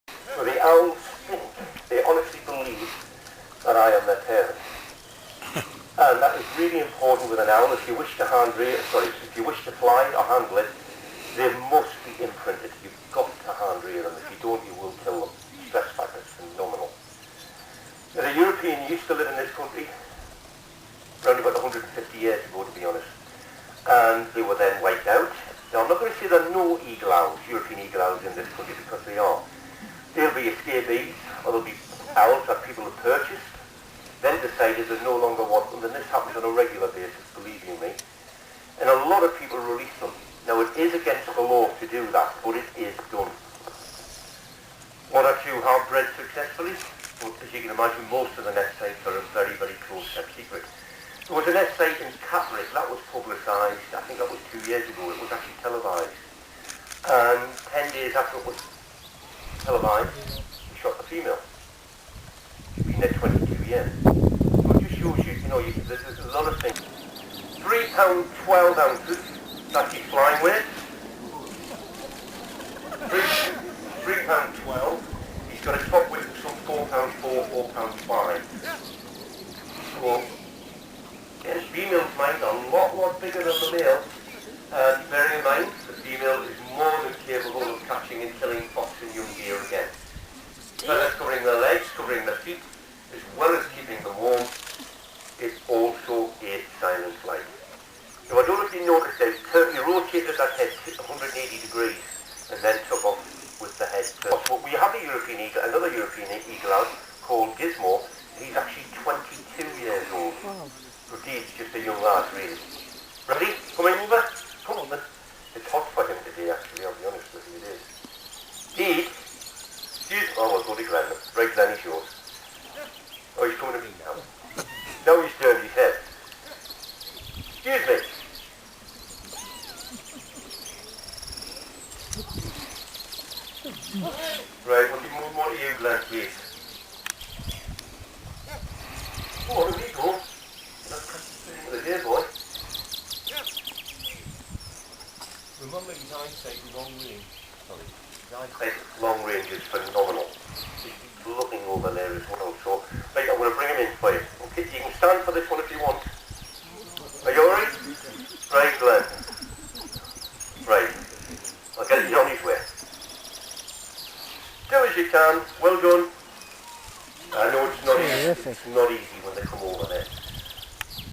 So the owls think, they honestly believe that I am their parent. And that is really important with an owl. If you wish to if you wish to fly or handle it, they must be imprinted. You've got to hand rear them. If you don't, you will kill them. Stress factor is phenomenal. Now, the European used to live in this country around about 150 years ago, to be honest. And they were then wiped out. Now, I'm not going to say there are no eagle owls, European eagle owls in this country, because they are. There'll be escapees, or there'll be owls that people have purchased, then decided they no longer want them, and this happens on a regular basis, believe you me. And a lot of people release them. Now, it is against the law to do that, but it is done. One or two have bred successfully, but as you can imagine, most of the nest sites are a very, very close kept secret. There was a nest site in Catterick that was publicised, I think that was 2 years ago. It was actually televised. And 10 days after it was televised, we shot the female. She's been there 22 years. So it just shows you, there's a lot of things. £3 12 ounces, that's his flying weight. £3 12. He's got a top weight of some £4 4, £4 5. So, yes, female's mind are a lot bigger than the male. And bearing in mind, the female is more than capable of catching and killing fox and young deer again. Feathers covering their legs, covering their feet, as well as keeping them warm, is also a silent flight. Now, I don't know if you noticed that he rotated that head 180 degrees and then took off with the head first. But we have another European eagle owl called Gizmo. He's actually 22 years old. Wow. So he's just a young lad, really. Ready? Come in, Uber. Come on, then. It's hot for him today, actually, I'll be honest with you, it is. We'll go to Glenn. Right, Glenn, he's yours. Oh, he's coming to me now. Now he's turned his head. Excuse me. Right, we'll give more to you, Glenn, please. Oh, there we go. That's with the dear boy. Remember his eyesight long range. Sorry. His eyesight long range is phenomenal. He's looking over there as well. So, right, I'm going to bring him in for you. Okay, you can stand for this one if you want. Are you alright? Right, Glenn. Right. I'll get you on his way. Do as you can. Well done. I know it's not easy. It's not easy.